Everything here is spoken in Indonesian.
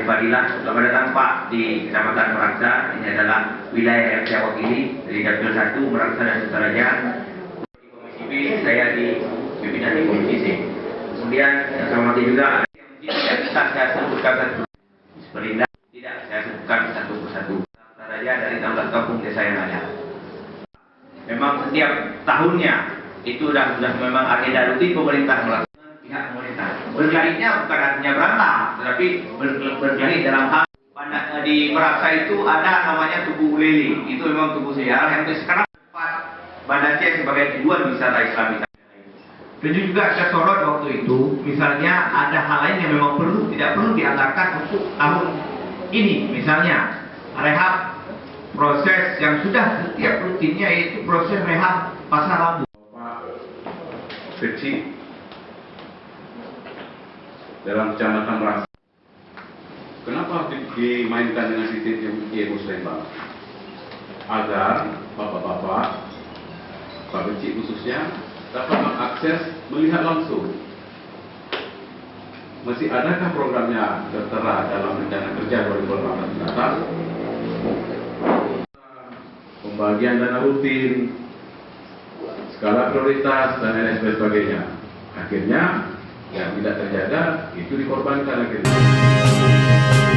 Fadilah. Selamat datang Pak di Kecamatan Meraksa. Ini adalah wilayah yang saya wakili dari Dapil 1 Meraksa dan Sutaraja. Di Komisi B, saya di pimpinan di Komisi C. Kemudian yang saya hormati juga yang tidak bisa saya sebutkan satu Perlinda, tidak saya sebutkan satu persatu. Sutaraja dari 16 kampung desa yang ada. Memang setiap tahunnya itu sudah memang agenda rutin pemerintah melakukan pihak pemerintah. Berkelahinya bukan artinya berantem, tetapi berkelahi dalam hal di Meraksa itu ada namanya Tugu Ulele. Itu memang tugu sejarah yang sekarang Banda Aceh sebagai tujuan wisata Islami. Dan juga saya sorot waktu itu, misalnya ada hal lain yang memang tidak perlu dianggarkan untuk tahun ini, misalnya rehab proses yang sudah setiap rutinnya, yaitu proses rehab pasar Lambu. Kecil dalam kecamatan Meraksa. Kenapa dimainkan dengan sistem Muslim, Pak? Agar bapak-bapak, Pak Kecil khususnya, dapat mengakses melihat langsung. Masih adakah programnya tertera dalam rencana kerja 2018 mendatang? Pembagian dana rutin, skala prioritas, dan lain sebagainya. Akhirnya yang tidak terjaga itu dikorbankan akhirnya.